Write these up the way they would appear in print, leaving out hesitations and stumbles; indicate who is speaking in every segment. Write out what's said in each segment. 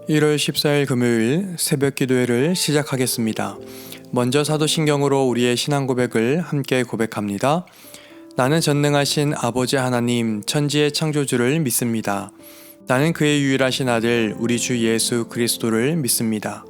Speaker 1: 1월 14일 금요일 새벽 기도회를 시작하겠습니다. 먼저 사도신경으로 우리의 신앙 고백을 함께 고백합니다. 나는 전능하신 아버지 하나님 천지의 창조주를 믿습니다. 나는 그의 유일하신 아들 우리 주 예수 그리스도를 믿습니다.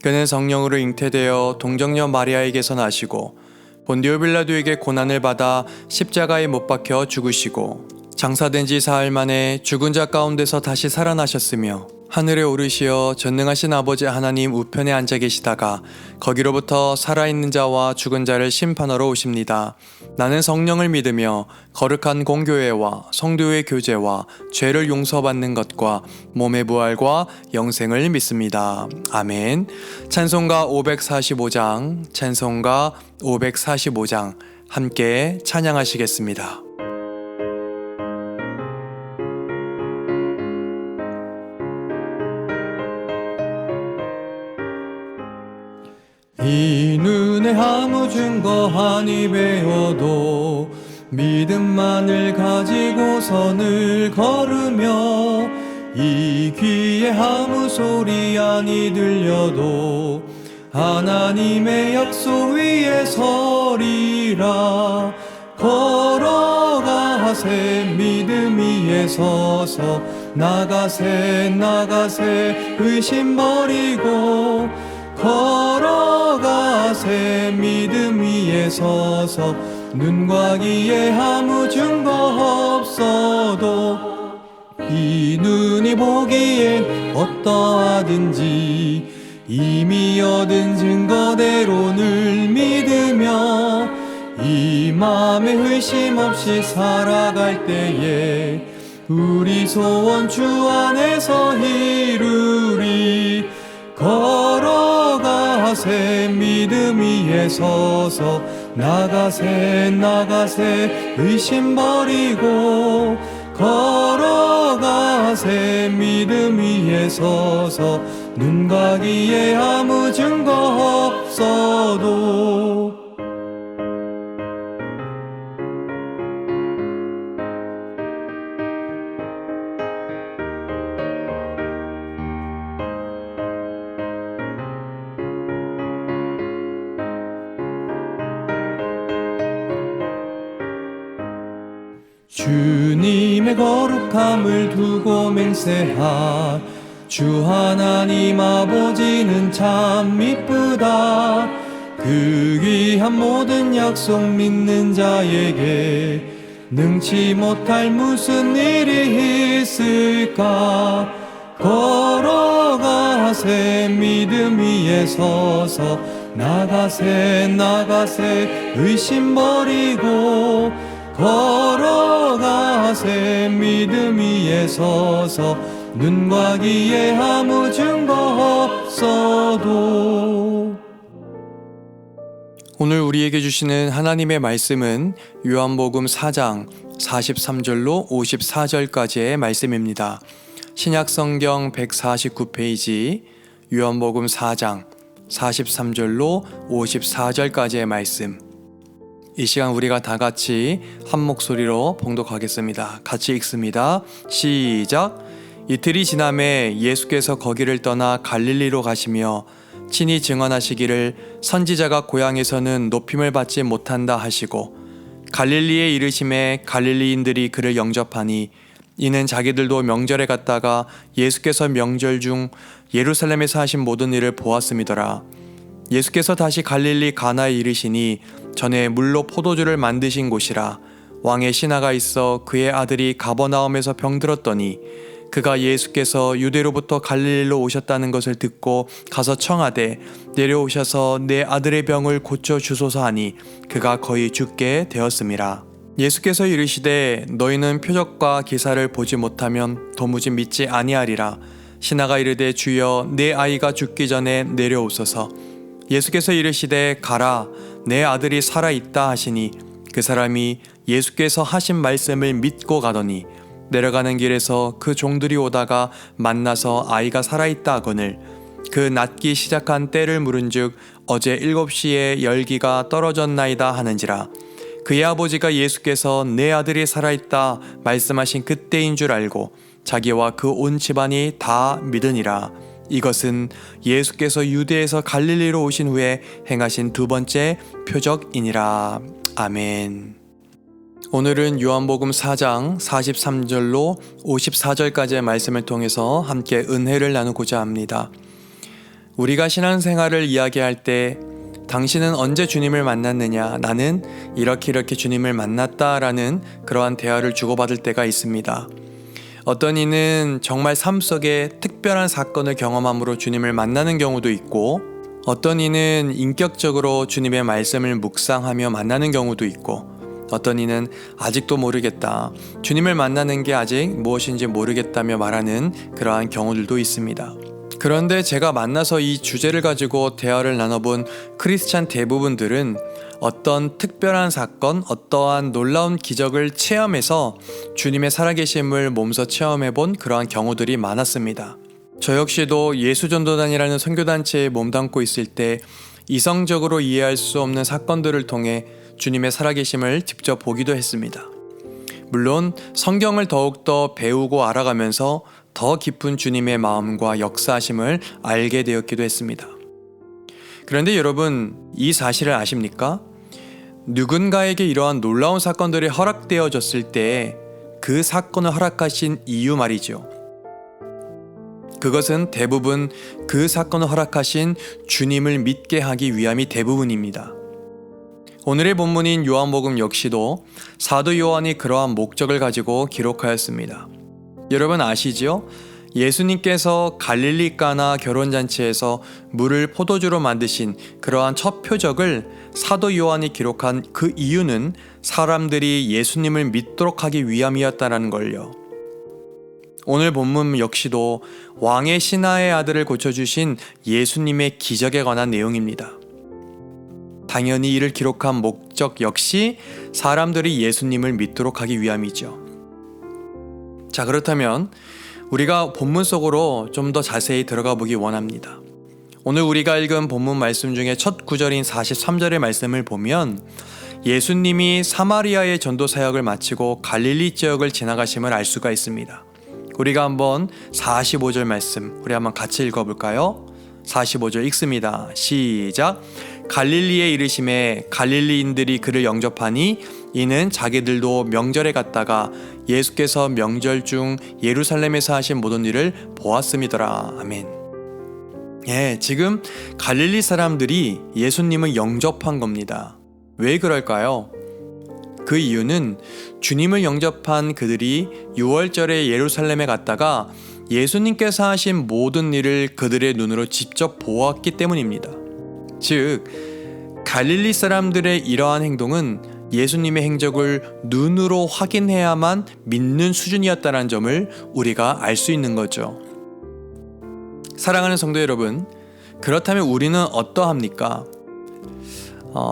Speaker 1: 그는 성령으로 잉태되어 동정녀 마리아에게서 나시고 본디오 빌라도에게 고난을 받아 십자가에 못 박혀 죽으시고 장사된 지 사흘 만에 죽은 자 가운데서 다시 살아나셨으며 하늘에 오르시어 전능하신 아버지 하나님 우편에 앉아 계시다가 거기로부터 살아있는 자와 죽은 자를 심판하러 오십니다. 나는 성령을 믿으며 거룩한 공교회와 성도의 교제와 죄를 용서받는 것과 몸의 부활과 영생을 믿습니다. 아멘. 찬송가 545장 함께 찬양하시겠습니다. 이 눈에 아무 증거 아니 배워도 믿음만을 가지고서 늘 걸으며 이 귀에 아무 소리 아니 들려도 하나님의 약속 위에 서리라. 걸어가세 믿음 위에 서서 나가세 의심 버리고 걸어가세 믿음 위에 서서 눈과 귀에 아무 증거 없어도 이 눈이 보기엔 어떠하든지 이미 얻은 증거대로 늘 믿으며 이 맘에 의심 없이 살아갈 때에 우리 소원 주 안에서 이루리. 걸어가세 믿음 위에 서서 나가세 의심 버리고 걸어가세 믿음 위에 서서 눈과 귀에 아무 증거 없어도. 주님의 거룩함을 두고 맹세하 주 하나님 아버지는 참 미쁘다. 그 귀한 모든 약속 믿는 자에게 능치 못할 무슨 일이 있을까. 걸어가세 믿음 위에 서서 나가세 의심 버리고 걸어가세 믿음 위에 서서 눈과 귀에 아무 증거 없어도. 오늘 우리에게 주시는 하나님의 말씀은 요한복음 4장 43절로 54절까지의 말씀입니다. 신약성경 149페이지 요한복음 4장 43절로 54절까지의 말씀. 이 시간 우리가 다 같이 한 목소리로 봉독하겠습니다. 같이 읽습니다. 시작. 이틀이 지남에 예수께서 거기를 떠나 갈릴리로 가시며 친히 증언하시기를 선지자가 고향에서는 높임을 받지 못한다 하시고 갈릴리에 이르심에 갈릴리인들이 그를 영접하니 이는 자기들도 명절에 갔다가 예수께서 명절 중 예루살렘에서 하신 모든 일을 보았음이더라. 예수께서 다시 갈릴리 가나에 이르시니 전에 물로 포도주를 만드신 곳이라. 왕의 신하가 있어 그의 아들이 가버나움에서 병들었더니 그가 예수께서 유대로부터 갈릴리로 오셨다는 것을 듣고 가서 청하되 내려오셔서 내 아들의 병을 고쳐 주소서 하니 그가 거의 죽게 되었음이라. 예수께서 이르시되 너희는 표적과 기사를 보지 못하면 도무지 믿지 아니하리라. 신하가 이르되 주여 내 아이가 죽기 전에 내려오소서. 예수께서 이르시되 가라 내 아들이 살아있다 하시니 그 사람이 예수께서 하신 말씀을 믿고 가더니 내려가는 길에서 그 종들이 오다가 만나서 아이가 살아있다 하거늘 그 낫기 시작한 때를 물은즉 어제 7시에 열기가 떨어졌나이다 하는지라. 그의 아버지가 예수께서 내 아들이 살아있다 말씀하신 그때인 줄 알고 자기와 그 온 집안이 다 믿으니라. 이것은 예수께서 유대에서 갈릴리로 오신 후에 행하신 두 번째 표적이니라. 아멘. 오늘은 요한복음 4장 43절로 54절까지의 말씀을 통해서 함께 은혜를 나누고자 합니다. 우리가 신앙생활을 이야기할 때 당신은 언제 주님을 만났느냐, 나는 이렇게 주님을 만났다라는 그러한 대화를 주고받을 때가 있습니다. 어떤 이는 정말 삶 속에 특별한 사건을 경험함으로 주님을 만나는 경우도 있고, 어떤 이는 인격적으로 주님의 말씀을 묵상하며 만나는 경우도 있고, 어떤 이는 아직도 모르겠다, 주님을 만나는 게 아직 무엇인지 모르겠다며 말하는 그러한 경우들도 있습니다. 그런데 제가 만나서 이 주제를 가지고 대화를 나눠본 크리스찬 대부분들은 어떤 특별한 사건, 어떠한 놀라운 기적을 체험해서 주님의 살아계심을 몸소 체험해본 그러한 경우들이 많았습니다. 저 역시도 예수전도단이라는 선교단체에 몸담고 있을 때 이성적으로 이해할 수 없는 사건들을 통해 주님의 살아계심을 직접 보기도 했습니다. 물론 성경을 더욱더 배우고 알아가면서 더 깊은 주님의 마음과 역사하심을 알게 되었기도 했습니다. 그런데 여러분, 이 사실을 아십니까? 누군가에게 이러한 놀라운 사건들이 허락되어졌을 때 그 사건을 허락하신 이유 말이죠. 그것은 대부분 그 사건을 허락하신 주님을 믿게 하기 위함이 대부분입니다. 오늘의 본문인 요한복음 역시도 사도 요한이 그러한 목적을 가지고 기록하였습니다. 여러분 아시죠? 예수님께서 갈릴리 가나 결혼잔치에서 물을 포도주로 만드신 그러한 첫 표적을 사도 요한이 기록한 그 이유는 사람들이 예수님을 믿도록 하기 위함이었다는 걸요. 오늘 본문 역시도 왕의 신하의 아들을 고쳐주신 예수님의 기적에 관한 내용입니다. 당연히 이를 기록한 목적 역시 사람들이 예수님을 믿도록 하기 위함이죠. 자, 그렇다면 우리가 본문 속으로 좀 더 자세히 들어가 보기 원합니다. 오늘 우리가 읽은 본문 말씀 중에 첫 구절인 43절의 말씀을 보면 예수님이 사마리아의 전도 사역을 마치고 갈릴리 지역을 지나가심을 알 수가 있습니다. 우리가 한번 45절 말씀 우리 한번 같이 읽어볼까요? 45절 읽습니다. 시작. 갈릴리에 이르심에 갈릴리인들이 그를 영접하니 이는 자기들도 명절에 갔다가 예수께서 명절 중 예루살렘에서 하신 모든 일을 보았음이더라. 아멘. 지금 갈릴리 사람들이 예수님을 영접한 겁니다. 왜 그럴까요? 그 이유는 주님을 영접한 그들이 6월절에 예루살렘에 갔다가 예수님께서 하신 모든 일을 그들의 눈으로 직접 보았기 때문입니다. 즉, 갈릴리 사람들의 이러한 행동은 예수님의 행적을 눈으로 확인해야만 믿는 수준이었다는 점을 우리가 알 수 있는 거죠. 사랑하는 성도 여러분, 그렇다면 우리는 어떠합니까?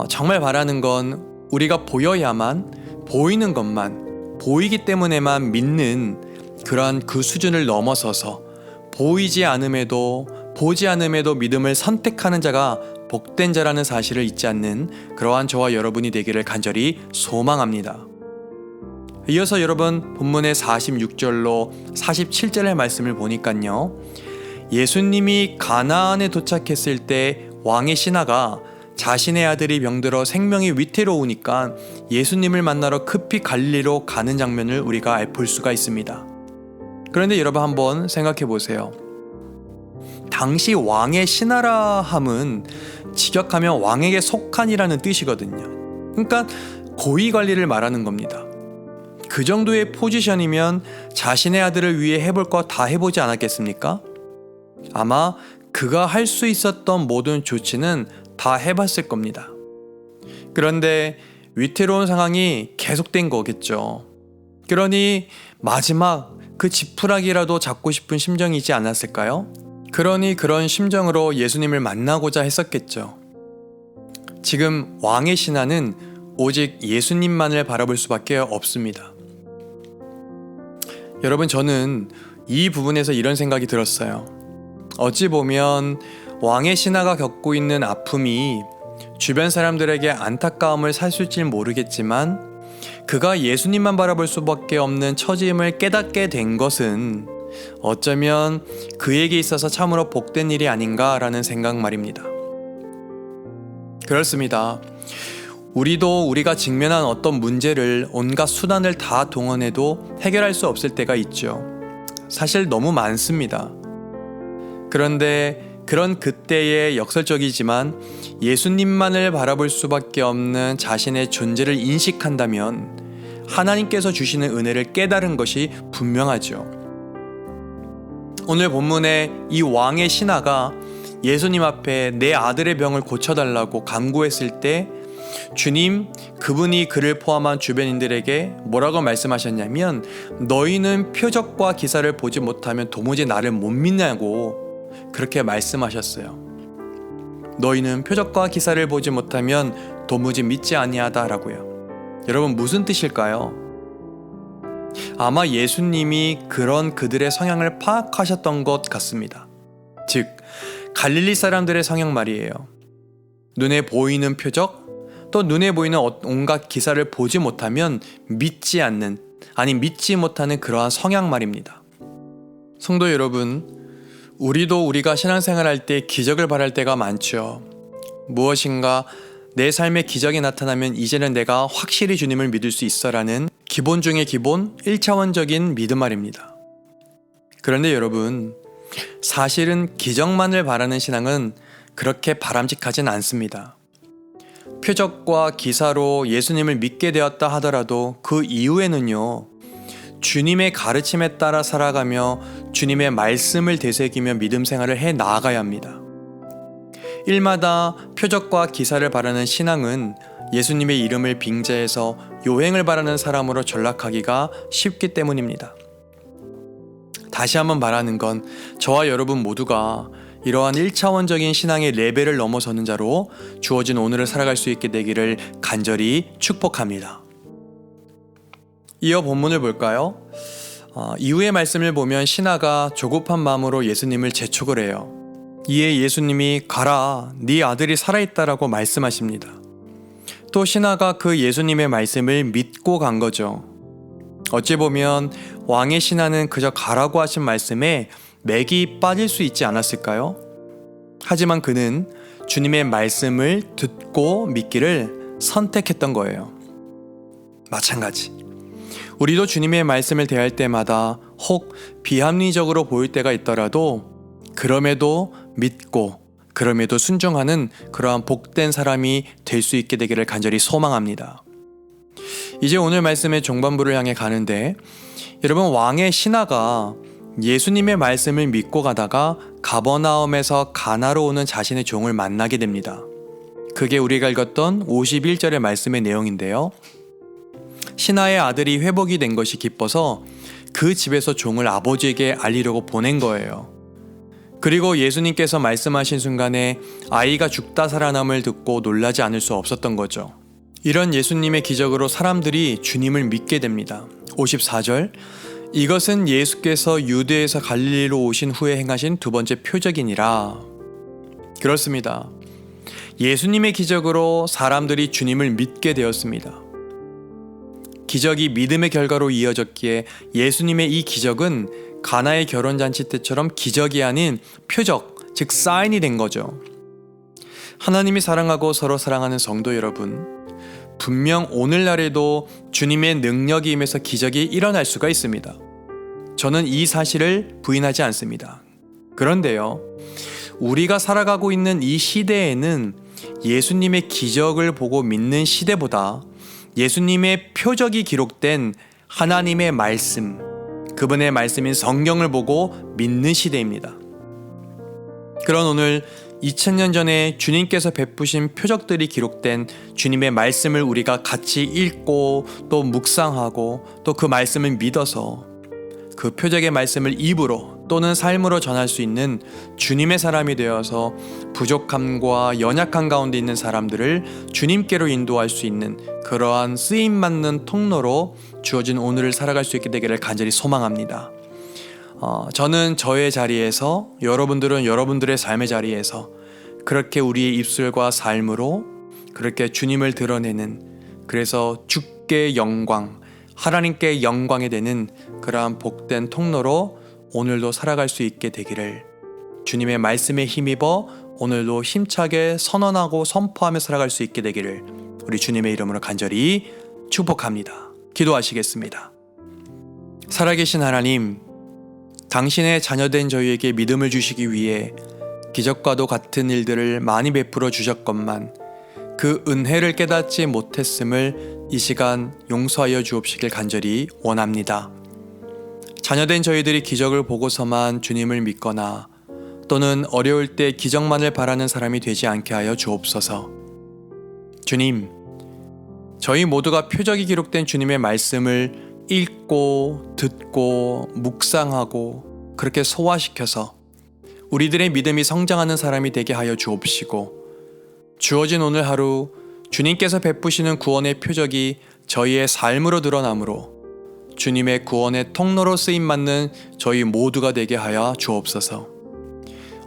Speaker 1: 정말 바라는 건 우리가 보여야만, 보이는 것만, 보이기 때문에만 믿는 그러한 그 수준을 넘어서서 보이지 않음에도 보지 않음에도 믿음을 선택하는 자가 복된 자라는 사실을 잊지 않는 그러한 저와 여러분이 되기를 간절히 소망합니다. 이어서 여러분 본문의 46절로 47절의 말씀을 보니까요, 예수님이 가나안에 도착했을 때 왕의 신하가 자신의 아들이 병들어 생명이 위태로우니까 예수님을 만나러 급히 갈릴리로 가는 장면을 우리가 볼 수가 있습니다. 그런데 여러분 한번 생각해 보세요. 당시 왕의 신하라 함은 직역하면 왕에게 속한이라는 뜻이거든요. 그러니까 고위 관리를 말하는 겁니다. 그 정도의 포지션이면 자신의 아들을 위해 해볼 거 다 해보지 않았겠습니까? 아마 그가 할 수 있었던 모든 조치는 다 해봤을 겁니다. 그런데 위태로운 상황이 계속된 거겠죠. 그러니 마지막 그 지푸라기라도 잡고 싶은 심정이지 않았을까요? 그러니 그런 심정으로 예수님을 만나고자 했었겠죠. 지금 왕의 신하는 오직 예수님만을 바라볼 수밖에 없습니다. 여러분, 저는 이 부분에서 이런 생각이 들었어요. 어찌 보면 왕의 신하가 겪고 있는 아픔이 주변 사람들에게 안타까움을 샀을지 모르겠지만 그가 예수님만 바라볼 수밖에 없는 처지임을 깨닫게 된 것은 어쩌면 그에게 있어서 참으로 복된 일이 아닌가라는 생각 말입니다. 그렇습니다. 우리도 우리가 직면한 어떤 문제를 온갖 수단을 다 동원해도 해결할 수 없을 때가 있죠. 사실 너무 많습니다. 그런데 그런 그때의 역설적이지만 예수님만을 바라볼 수밖에 없는 자신의 존재를 인식한다면 하나님께서 주시는 은혜를 깨달은 것이 분명하죠. 오늘 본문의 이 왕의 신하가 예수님 앞에 내 아들의 병을 고쳐달라고 간구했을 때 주님, 그분이 그를 포함한 주변인들에게 뭐라고 말씀하셨냐면 너희는 표적과 기사를 보지 못하면 도무지 나를 못 믿냐고 그렇게 말씀하셨어요. 너희는 표적과 기사를 보지 못하면 도무지 믿지 아니하다라고요. 여러분, 무슨 뜻일까요? 아마 예수님이 그런 그들의 성향을 파악하셨던 것 같습니다. 즉, 갈릴리 사람들의 성향 말이에요. 눈에 보이는 표적, 또 눈에 보이는 온갖 기사를 보지 못하면 믿지 않는, 아니 믿지 못하는 그러한 성향 말입니다. 성도 여러분, 우리도 우리가 신앙생활할 때 기적을 바랄 때가 많죠. 무엇인가 내 삶에 기적이 나타나면 이제는 내가 확실히 주님을 믿을 수 있어라는 기본 중의 기본 1차원적인 믿음 말입니다. 그런데 여러분, 사실은 기적만을 바라는 신앙은 그렇게 바람직하진 않습니다. 표적과 기사로 예수님을 믿게 되었다 하더라도 그 이후에는요, 주님의 가르침에 따라 살아가며 주님의 말씀을 되새기며 믿음 생활을 해 나아가야 합니다. 일마다 표적과 기사를 바라는 신앙은 예수님의 이름을 빙자해서 요행을 바라는 사람으로 전락하기가 쉽기 때문입니다. 다시 한번 말하는 건 저와 여러분 모두가 이러한 1차원적인 신앙의 레벨을 넘어서는 자로 주어진 오늘을 살아갈 수 있게 되기를 간절히 축복합니다. 이어 본문을 볼까요? 이후의 말씀을 보면 신하가 조급한 마음으로 예수님을 재촉을 해요. 이에 예수님이 가라, 네 아들이 살아있다라고 말씀하십니다. 또 신하가 그 예수님의 말씀을 믿고 간 거죠. 어찌 보면 왕의 신하는 그저 가라고 하신 말씀에 맥이 빠질 수 있지 않았을까요? 하지만 그는 주님의 말씀을 듣고 믿기를 선택했던 거예요. 마찬가지. 우리도 주님의 말씀을 대할 때마다 혹 비합리적으로 보일 때가 있더라도 그럼에도 믿고 그럼에도 순종하는 그러한 복된 사람이 될 수 있게 되기를 간절히 소망합니다. 이제 오늘 말씀의 종반부를 향해 가는데 여러분, 왕의 신하가 예수님의 말씀을 믿고 가다가 가버나움에서 가나로 오는 자신의 종을 만나게 됩니다. 그게 우리가 읽었던 51절의 말씀의 내용인데요. 신하의 아들이 회복이 된 것이 기뻐서 그 집에서 종을 아버지에게 알리려고 보낸 거예요. 그리고 예수님께서 말씀하신 순간에 아이가 죽다 살아남을 듣고 놀라지 않을 수 없었던 거죠. 이런 예수님의 기적으로 사람들이 주님을 믿게 됩니다. 54절, 이것은 예수께서 유대에서 갈릴리로 오신 후에 행하신 두 번째 표적이니라. 그렇습니다. 예수님의 기적으로 사람들이 주님을 믿게 되었습니다. 기적이 믿음의 결과로 이어졌기에 예수님의 이 기적은 가나의 결혼잔치 때처럼 기적이 아닌 표적, 즉 사인이 된 거죠. 하나님이 사랑하고 서로 사랑하는 성도 여러분, 분명 오늘날에도 주님의 능력이 임해서 기적이 일어날 수가 있습니다. 저는 이 사실을 부인하지 않습니다. 그런데요, 우리가 살아가고 있는 이 시대에는 예수님의 기적을 보고 믿는 시대보다 예수님의 표적이 기록된 하나님의 말씀, 그분의 말씀인 성경을 보고 믿는 시대입니다. 그런 오늘 2000년 전에 주님께서 베푸신 표적들이 기록된 주님의 말씀을 우리가 같이 읽고 또 묵상하고 또 그 말씀을 믿어서 그 표적의 말씀을 입으로 또는 삶으로 전할 수 있는 주님의 사람이 되어서 부족함과 연약한 가운데 있는 사람들을 주님께로 인도할 수 있는 그러한 쓰임받는 통로로 주어진 오늘을 살아갈 수 있게 되기를 간절히 소망합니다. 저는 저의 자리에서, 여러분들은 여러분들의 삶의 자리에서 그렇게 우리의 입술과 삶으로 그렇게 주님을 드러내는, 그래서 주께 영광, 하나님께 영광이 되는 그러한 복된 통로로 오늘도 살아갈 수 있게 되기를, 주님의 말씀에 힘입어 오늘도 힘차게 선언하고 선포하며 살아갈 수 있게 되기를 우리 주님의 이름으로 간절히 축복합니다. 기도하시겠습니다. 살아계신 하나님, 당신의 자녀된 저희에게 믿음을 주시기 위해 기적과도 같은 일들을 많이 베풀어 주셨건만 그 은혜를 깨닫지 못했음을 이 시간 용서하여 주옵시길 간절히 원합니다. 자녀된 저희들이 기적을 보고서만 주님을 믿거나 또는 어려울 때 기적만을 바라는 사람이 되지 않게 하여 주옵소서. 주님, 저희 모두가 표적이 기록된 주님의 말씀을 읽고 듣고 묵상하고 그렇게 소화시켜서 우리들의 믿음이 성장하는 사람이 되게 하여 주옵시고, 주어진 오늘 하루 주님께서 베푸시는 구원의 표적이 저희의 삶으로 드러나므로 주님의 구원의 통로로 쓰임받는 저희 모두가 되게 하여 주옵소서.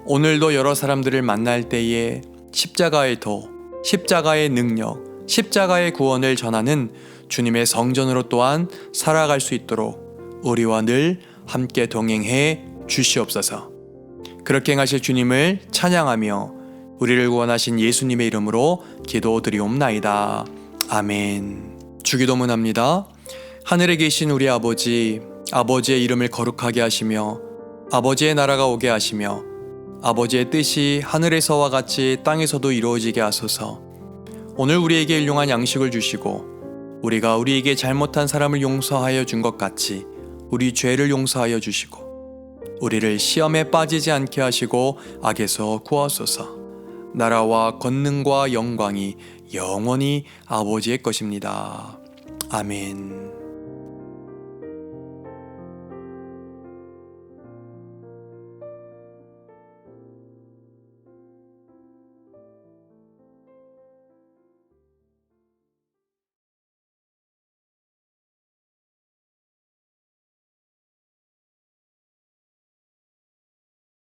Speaker 1: 오늘도 여러 사람들을 만날 때에 십자가의 도, 십자가의 능력, 십자가의 구원을 전하는 주님의 성전으로 또한 살아갈 수 있도록 우리와 늘 함께 동행해 주시옵소서. 그렇게 행하실 주님을 찬양하며 우리를 구원하신 예수님의 이름으로 기도드리옵나이다. 아멘. 주기도문합니다. 하늘에 계신 우리 아버지, 아버지의 이름을 거룩하게 하시며 아버지의 나라가 오게 하시며 아버지의 뜻이 하늘에서와 같이 땅에서도 이루어지게 하소서. 오늘 우리에게 일용할 양식을 주시고 우리가 우리에게 잘못한 사람을 용서하여 준 것 같이 우리 죄를 용서하여 주시고 우리를 시험에 빠지지 않게 하시고 악에서 구하소서. 나라와 권능과 영광이 영원히 아버지의 것입니다. 아멘.